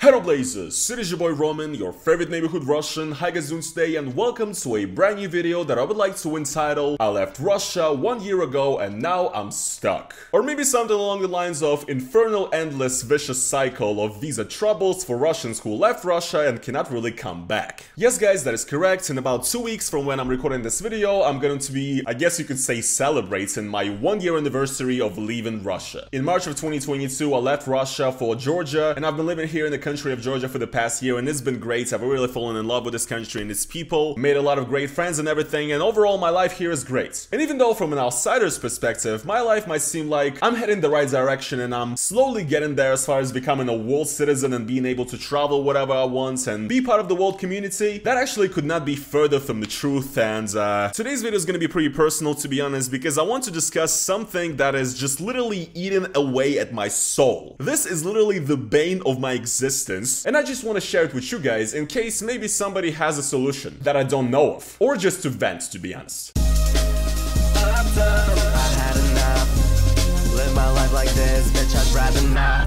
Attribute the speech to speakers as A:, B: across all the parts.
A: Hello Blazers, it is your boy Roman, your favorite neighborhood Russian. Hi guys, doing today and welcome to a brand new video that I would like to entitle I left Russia 1 year ago and now I'm stuck. Or maybe something along the lines of infernal endless vicious cycle of visa troubles for Russians who left Russia and cannot really come back. Yes guys, that is correct. In about 2 weeks from when I'm recording this video, I'm going to be, I guess you could say, celebrating my 1 year anniversary of leaving Russia. In March of 2022, I left Russia for Georgia and I've been living here in the country of Georgia for the past year and it's been great. I've really fallen in love with this country and its people, made a lot of great friends and everything, and overall my life here is great. And even though from an outsider's perspective, my life might seem like I'm heading the right direction and I'm slowly getting there as far as becoming a world citizen and being able to travel whatever I want and be part of the world community, that actually could not be further from the truth. And today's video is going to be pretty personal, to be honest, because I want to discuss something that is just literally eating away at my soul. This is literally the bane of my existence, and I just want to share it with you guys in case maybe somebody has a solution that I don't know of, or just to vent, to be honest.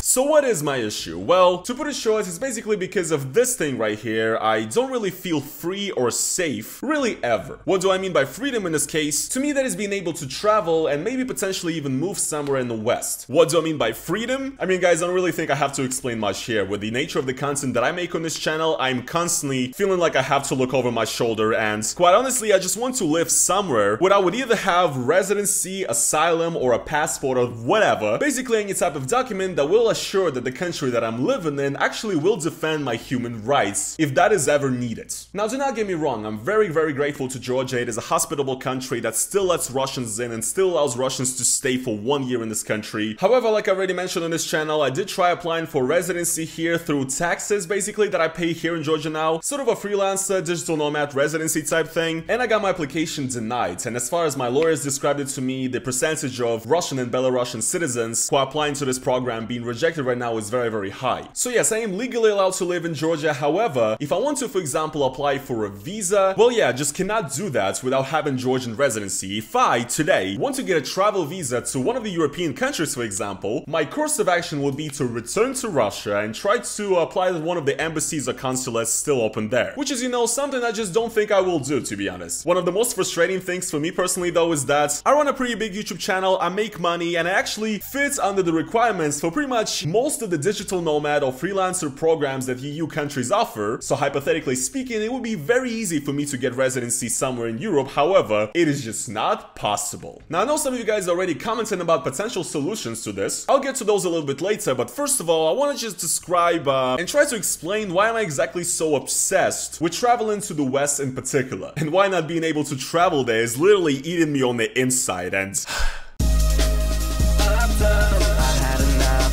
A: So what is my issue? Well, to put it short, it's basically because of this thing right here. I don't really feel free or safe, really ever. What do I mean by freedom in this case? To me, that is being able to travel and maybe potentially even move somewhere in the West. What do I mean by freedom? I mean, guys, I don't really think I have to explain much here. With the nature of the content that I make on this channel, I'm constantly feeling like I have to look over my shoulder, and quite honestly, I just want to live somewhere where I would either have residency, asylum, or a passport or whatever. Basically any type of document that will assure that the country that I'm living in actually will defend my human rights if that is ever needed. Now, do not get me wrong, I'm very grateful to Georgia. It is a hospitable country that still lets Russians in and still allows Russians to stay for 1 year in this country. However, like I already mentioned on this channel, I did try applying for residency here through taxes basically that I pay here in Georgia now, sort of a freelancer, digital nomad residency type thing, and I got my application denied. And as far as my lawyers described it to me, the percentage of Russian and Belarusian citizens who are applying to this program being rejected right now is very high. So yes, I am legally allowed to live in Georgia. However, if I want to, for example, apply for a visa, well yeah, I just cannot do that without having Georgian residency. If I, today, want to get a travel visa to one of the European countries, for example, my course of action would be to return to Russia and try to apply to one of the embassies or consulates still open there. Which is, you know, something I just don't think I will do, to be honest. One of the most frustrating things for me personally, though, is that I run a pretty big YouTube channel, I make money, and I actually fit under the requirements for pretty much most of the digital nomad or freelancer programs that EU countries offer. So hypothetically speaking, it would be very easy for me to get residency somewhere in Europe. However, it is just not possible. Now, I know some of you guys are already commenting about potential solutions to this. I'll get to those a little bit later, but first of all, I want to just describe and try to explain why am I exactly so obsessed with traveling to the West in particular, and why not being able to travel there is literally eating me on the inside. And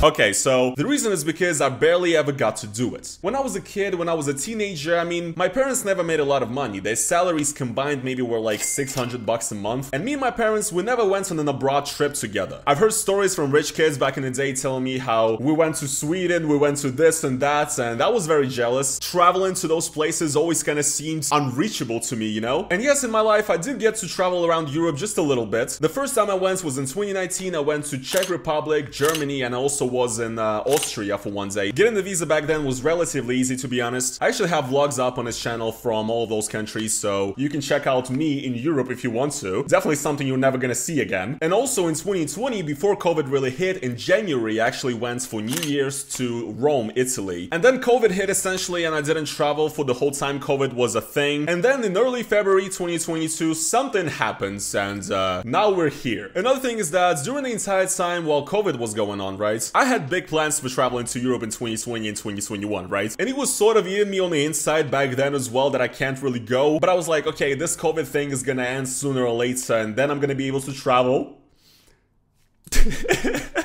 A: okay, so the reason is because I barely ever got to do it. When I was a kid, when I was a teenager, I mean, my parents never made a lot of money. Their salaries combined maybe were like 600 bucks a month. And me and my parents, we never went on an abroad trip together. I've heard stories from rich kids back in the day telling me how we went to Sweden, we went to this and that, and I was very jealous. Traveling to those places always kind of seemed unreachable to me, you know? And yes, in my life, I did get to travel around Europe just a little bit. The first time I went was in 2019. I went to Czech Republic, Germany, and I also was in Austria for 1 day. Getting the visa back then was relatively easy, to be honest. I actually have vlogs up on this channel from all of those countries, so you can check out me in Europe if you want to. Definitely something you're never gonna see again. And also in 2020, before COVID really hit, in January, I actually went for New Year's to Rome, Italy. And then COVID hit essentially, and I didn't travel for the whole time COVID was a thing. And then in early February 2022, something happens, and now we're here. Another thing is that during the entire time while COVID was going on, right, I had big plans for traveling to Europe in 2020 and 2021, right? And it was sort of eating me on the inside back then as well that I can't really go. But I was like, okay, this COVID thing is gonna end sooner or later, and then I'm gonna be able to travel.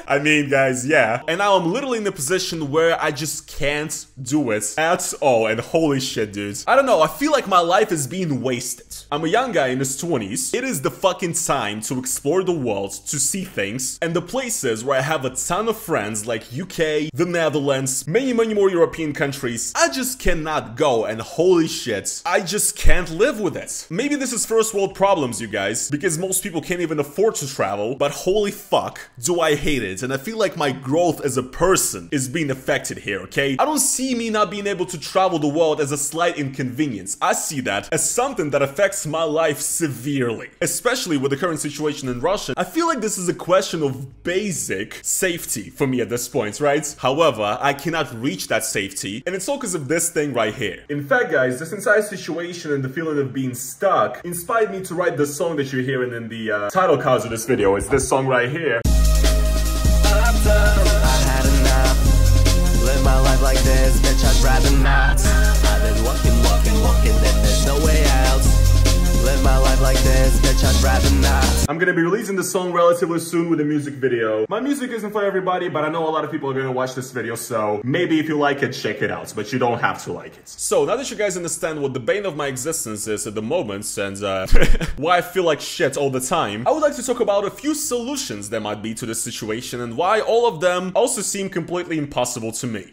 A: I mean, guys, yeah. And now I'm literally in a position where I just can't do it at all. And holy shit, dudes. I don't know, I feel like my life is being wasted. I'm a young guy in his 20s. It is the fucking time to explore the world, to see things. And the places where I have a ton of friends, like UK, the Netherlands, many more European countries, I just cannot go. And holy shit, I just can't live with it. Maybe this is first world problems, you guys, because most people can't even afford to travel. But holy fuck, do I hate it. and I feel like my growth as a person is being affected here, okay? I don't see me not being able to travel the world as a slight inconvenience. I see that as something that affects my life severely, especially with the current situation in Russia. I feel like this is a question of basic safety for me at this point, right? However, I cannot reach that safety, and it's all because of this thing right here. In fact, guys, this entire situation and the feeling of being stuck inspired me to write the song that you're hearing in the title cards of this video. It's this song right here.
B: I had enough. Live my life like this, bitch, I'd rather not. I've been walking, then there's no way out. Live my life like this, bitch, I'd rather not.
A: I'm gonna be releasing the song relatively soon with a music video. My music isn't for everybody, but I know a lot of people are gonna watch this video, so maybe if you like it, check it out, but you don't have to like it. So, now that you guys understand what the bane of my existence is at the moment, and why I feel like shit all the time, I would like to talk about a few solutions there might be to this situation, and why all of them also seem completely impossible to me.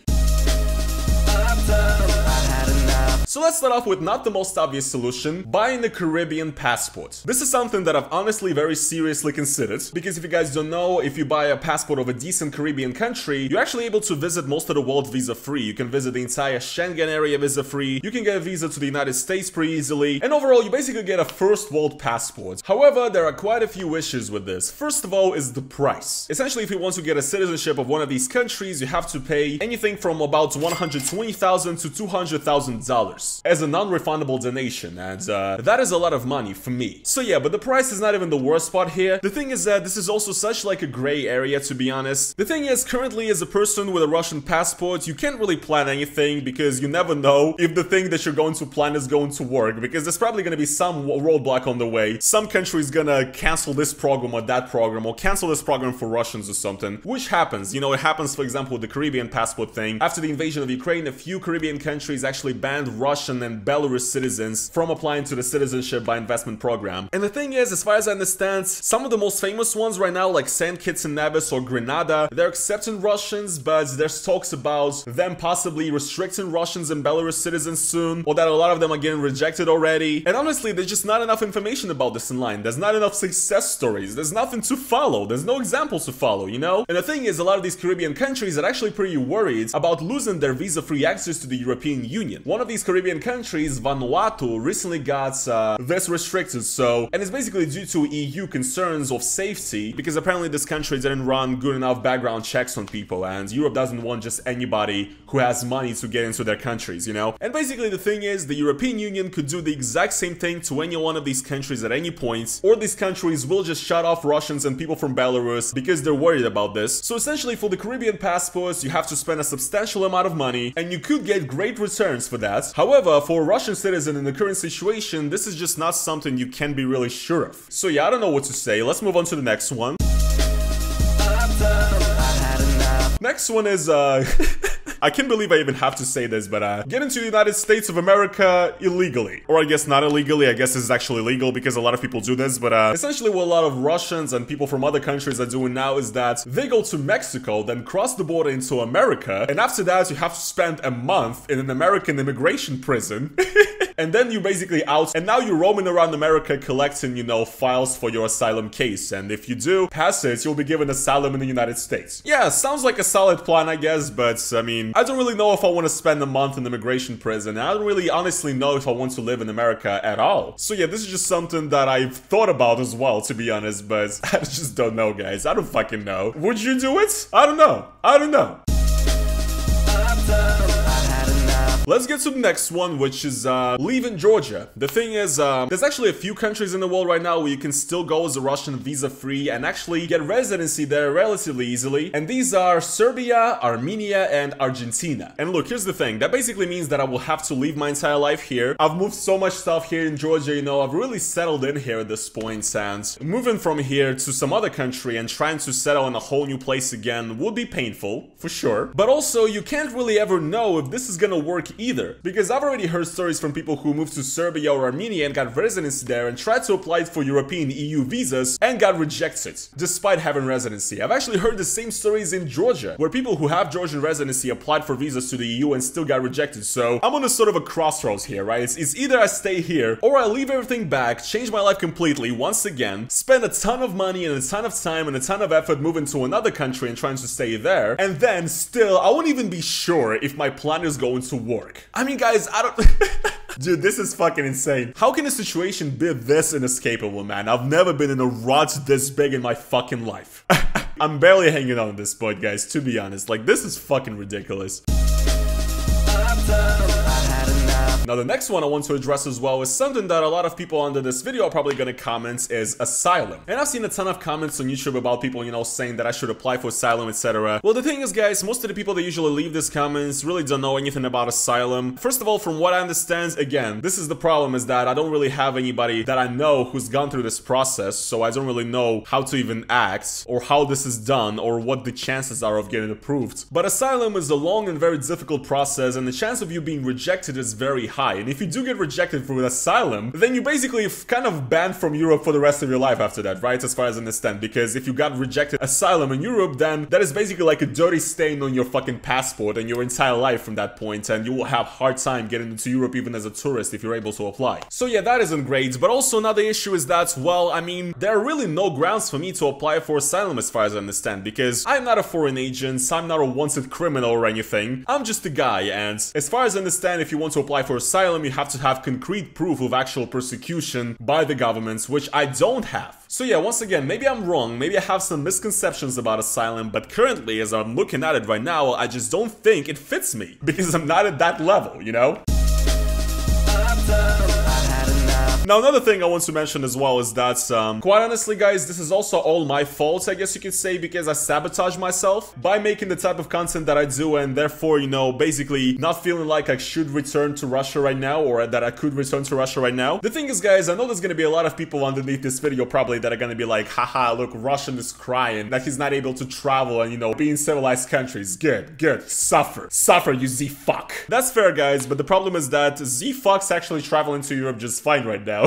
A: So let's start off with not the most obvious solution, buying a Caribbean passport. This is something that I've honestly very seriously considered, because if you guys don't know, if you buy a passport of a decent Caribbean country, you're actually able to visit most of the world visa-free. You can visit the entire Schengen area visa-free, you can get a visa to the United States pretty easily, and overall you basically get a first world passport. However, there are quite a few issues with this. First of all is the price. Essentially, if you want to get a citizenship of one of these countries, you have to pay anything from about $120,000 to $200,000. as a non-refundable donation, and that is a lot of money for me. So yeah, but the price is not even the worst part here. The thing is that this is also such like a gray area, to be honest. The thing is, currently as a person with a Russian passport, you can't really plan anything because you never know if the thing that you're going to plan is going to work, because there's probably going to be some roadblock on the way. Some country is gonna cancel this program or that program, or cancel this program for Russians or something, which happens. You know, it happens, for example, with the Caribbean passport thing. After the invasion of Ukraine, a few Caribbean countries actually banned Russian and Belarus citizens from applying to the citizenship by investment program. And the thing is, as far as I understand, some of the most famous ones right now, like St. Kitts and Nevis or Grenada, they're accepting Russians, but there's talks about them possibly restricting Russians and Belarus citizens soon, or that a lot of them are getting rejected already. And honestly, there's just not enough information about this online. There's not enough success stories. There's nothing to follow. There's no examples to follow, you know? And the thing is, a lot of these Caribbean countries are actually pretty worried about losing their visa-free access to the European Union. One of these Caribbean countries, Vanuatu, recently got this restricted, and it's basically due to EU concerns of safety, because apparently this country didn't run good enough background checks on people, and Europe doesn't want just anybody who has money to get into their countries, you know? And basically the thing is, the European Union could do the exact same thing to any one of these countries at any point, or these countries will just shut off Russians and people from Belarus because they're worried about this. So essentially, for the Caribbean passports, you have to spend a substantial amount of money, and you could get great returns for that. However, for a Russian citizen in the current situation, this is just not something you can be really sure of. So yeah, I don't know what to say. Let's move on to the next one. Next one is, I can't believe I even have to say this, but get into the United States of America illegally. Or I guess not illegally, I guess it's actually legal because a lot of people do this, but essentially what a lot of Russians and people from other countries are doing now is that they go to Mexico, then cross the border into America, and after that you have to spend a month in an American immigration prison. And then you're basically out, and now you're roaming around America collecting, you know, files for your asylum case. And if you do pass it, you'll be given asylum in the United States. Yeah, sounds like a solid plan, I guess, but I mean, I don't really know if I want to spend a month in immigration prison. I don't really honestly know if I want to live in America at all. So yeah, this is just something that I've thought about as well, to be honest, but I just don't know, guys. I don't fucking know. Would you do it? I don't know. I don't know. Let's get to the next one, which is leaving Georgia. The thing is, there's actually a few countries in the world right now where you can still go as a Russian visa-free and actually get residency there relatively easily. And these are Serbia, Armenia, and Argentina. And look, here's the thing. That basically means that I will have to leave my entire life here. I've moved so much stuff here in Georgia, you know, I've really settled in here at this point, and moving from here to some other country and trying to settle in a whole new place again would be painful, for sure. But also, you can't really ever know if this is gonna work either, because I've already heard stories from people who moved to Serbia or Armenia and got residency there and tried to apply for European EU visas and got rejected, despite having residency. I've actually heard the same stories in Georgia, where people who have Georgian residency applied for visas to the EU and still got rejected. So I'm on a sort of a crossroads here, right? It's either I stay here or I leave everything back, change my life completely once again, spend a ton of money and a ton of time and a ton of effort moving to another country and trying to stay there, and then still I won't even be sure if my plan is going to work. I mean, guys, I don't... Dude, this is fucking insane. How can a situation be this inescapable, man? I've never been in a rut this big in my fucking life. I'm barely hanging on at this point, guys, to be honest. Like, this is fucking ridiculous. Now, the next one I want to address as well is something that a lot of people under this video are probably gonna comment is Asylum. And I've seen a ton of comments on YouTube about people, you know, saying that I should apply for Asylum, etc. Well, the thing is, guys, most of the people that usually leave these comments really don't know anything about Asylum. First of all, from what I understand, again, this is the problem, is that I don't really have anybody that I know who's gone through this process, so I don't really know how to even act, or how this is done, or what the chances are of getting approved. But Asylum is a long and very difficult process, and the chance of you being rejected is very high. And if you do get rejected for Asylum, then you basically kind of banned from Europe for the rest of your life after that, right? As far as I understand, because if you got rejected Asylum in Europe, then that is basically like a dirty stain on your fucking passport and your entire life from that point, and you will have a hard time getting into Europe even as a tourist if you're able to apply. So yeah, that isn't great. But also another issue is that, well, I mean, there are really no grounds for me to apply for Asylum as far as I understand, because I'm not a foreign agent, I'm not a wanted criminal or anything. I'm just a guy, and as far as I understand, if you want to apply for Asylum, you have to have concrete proof of actual persecution by the governments, which I don't have. So yeah, once again, maybe I'm wrong, maybe I have some misconceptions about Asylum, but currently, as I'm looking at it right now, I just don't think it fits me, because I'm not at that level, you know? Now, another thing I want to mention as well is that, quite honestly, guys, this is also all my fault, I guess you could say, because I sabotage myself by making the type of content that I do, and therefore, you know, basically not feeling like I should return to Russia right now, or that I could return to Russia right now. The thing is, guys, I know there's gonna be a lot of people underneath this video probably that are gonna be like, haha, look, Russian is crying that he's not able to travel and, you know, be in civilized countries. Good, good. Suffer. Suffer, you Z-fuck. That's fair, guys, but the problem is that Z-fuck's actually traveling to Europe just fine right now.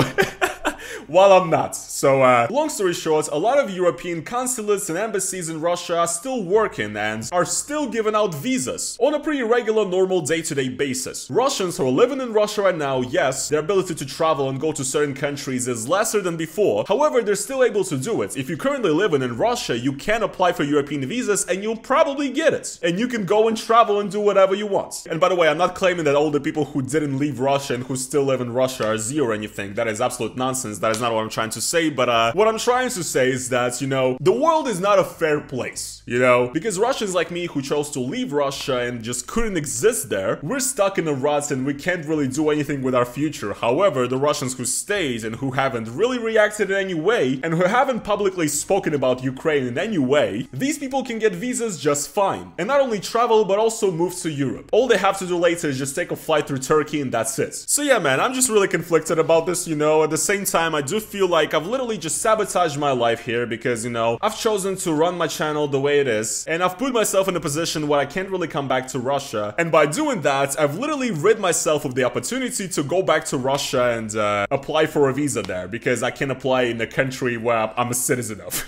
A: While I'm not. So, long story short, a lot of European consulates and embassies in Russia are still working and are still giving out visas on a pretty regular, normal day-to-day basis. Russians who are living in Russia right now, yes, their ability to travel and go to certain countries is lesser than before. However, they're still able to do it. If you're currently living in Russia, you can apply for European visas and you'll probably get it. And you can go and travel and do whatever you want. And by the way, I'm not claiming that all the people who didn't leave Russia and who still live in Russia are Z or anything. That is absolute nonsense. That is not what I'm trying to say, but what I'm trying to say is that, you know, the world is not a fair place, you know, because Russians like me who chose to leave Russia and just couldn't exist there, we're stuck in a rut and we can't really do anything with our future. However, the Russians who stayed and who haven't really reacted in any way and who haven't publicly spoken about Ukraine in any way, these people can get visas just fine and not only travel but also move to Europe. All they have to do later is just take a flight through Turkey and that's it. So yeah, man, I'm just really conflicted about this, you know. At the same time, I do feel like I've literally just sabotaged my life here because, you know, I've chosen to run my channel the way it is, and I've put myself in a position where I can't really come back to Russia, and by doing that, I've literally rid myself of the opportunity to go back to Russia and apply for a visa there, because I can apply in a country where I'm a citizen of.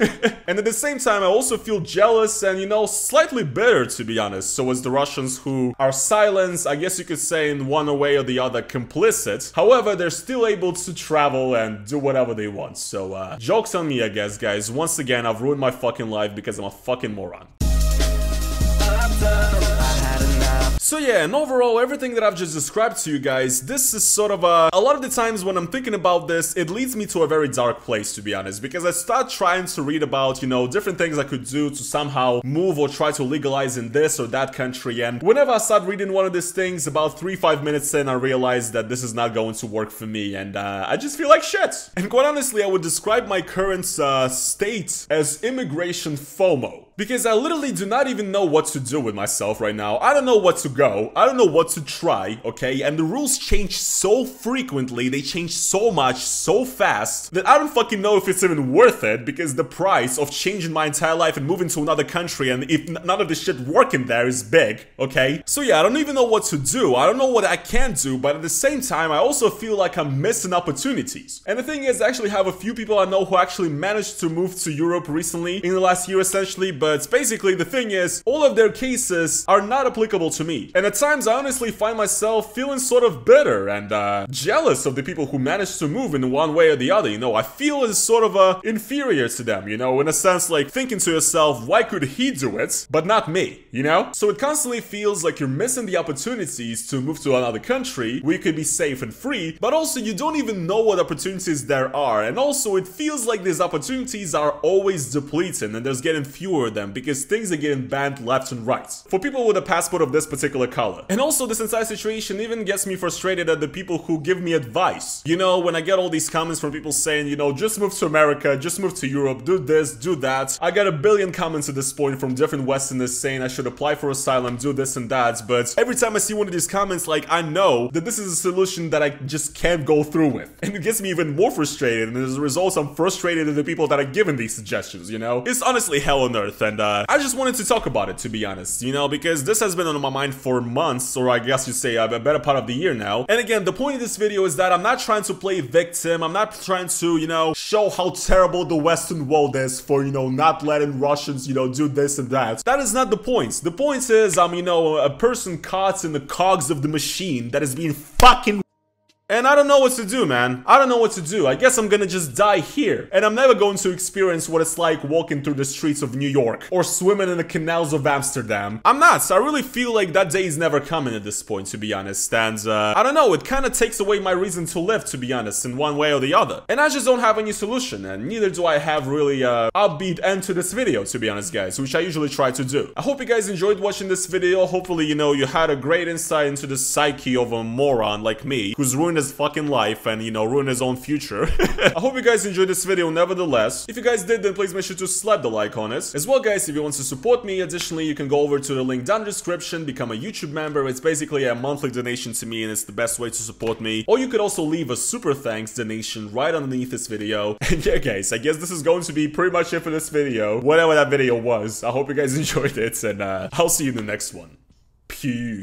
A: And at the same time, I also feel jealous and, you know, slightly bitter, to be honest. So as the Russians who are silenced, I guess you could say in one way or the other, complicit. However, they're still able to travel and do whatever they want. So, joke's on me, I guess, guys. Once again, I've ruined my fucking life because I'm a fucking moron. So yeah, and overall, everything that I've just described to you guys, this is sort of a lot of the times when I'm thinking about this, it leads me to a very dark place, to be honest, because I start trying to read about, you know, different things I could do to somehow move or try to legalize in this or that country, and whenever I start reading one of these things, about 3-5 minutes in, I realize that this is not going to work for me, and I just feel like shit. And quite honestly, I would describe my current state as immigration FOMO. Because I literally do not even know what to do with myself right now. I don't know what to go. I don't know what to try, okay? And the rules change so frequently, they change so much, so fast, that I don't fucking know if it's even worth it, because the price of changing my entire life and moving to another country and if none of the shit working there is big, okay? So yeah, I don't even know what to do. I don't know what I can do, but at the same time, I also feel like I'm missing opportunities. And the thing is, I actually have a few people I know who actually managed to move to Europe recently, in the last year essentially, but basically the thing is, all of their cases are not applicable to me. And at times, I honestly find myself feeling sort of bitter and jealous of the people who managed to move in one way or the other, you know? I feel as sort of inferior to them, you know? In a sense, like thinking to yourself, why could he do it, but not me, you know? So it constantly feels like you're missing the opportunities to move to another country where you could be safe and free, but also you don't even know what opportunities there are. And also it feels like these opportunities are always depleting and there's getting fewer of them because things are getting banned left and right for people with a passport of this particular color. And also this entire situation even gets me frustrated at the people who give me advice. You know, when I get all these comments from people saying, you know, just move to America, just move to Europe, do this, do that. I got a billion comments at this point from different Westerners saying I should apply for asylum, do this and that, but every time I see one of these comments, like, I know that this is a solution that I just can't go through with. And it gets me even more frustrated, and as a result, I'm frustrated at the people that are giving these suggestions, you know? It's honestly hell on earth, and I just wanted to talk about it, to be honest, you know, because this has been on my mind for months, or I guess you'd say a better part of the year now. And again, the point of this video is that I'm not trying to play victim, I'm not trying to, you know, show how terrible the Western world is for, you know, not letting Russians, you know, do this and that. That is not the point. The point is, I'm, you know, a person caught in the cogs of the machine that is being fucking... And I don't know what to do, man. I don't know what to do. I guess I'm gonna just die here. And I'm never going to experience what it's like walking through the streets of New York or swimming in the canals of Amsterdam. I'm not. So I really feel like that day is never coming at this point, to be honest. And I don't know, it kind of takes away my reason to live, to be honest, in one way or the other. And I just don't have any solution, and neither do I have really upbeat end to this video, to be honest, guys, which I usually try to do. I hope you guys enjoyed watching this video. Hopefully, you know, you had a great insight into the psyche of a moron like me, who's ruined his fucking life and, you know, ruin his own future. I hope you guys enjoyed this video nevertheless. If you guys did, then please make sure to slap the like on it. As well, guys, if you want to support me, additionally, you can go over to the link down in the description, become a YouTube member. It's basically a monthly donation to me and it's the best way to support me. Or you could also leave a super thanks donation right underneath this video. And yeah, guys, I guess this is going to be pretty much it for this video. Whatever that video was. I hope you guys enjoyed it, and I'll see you in the next one. Peace.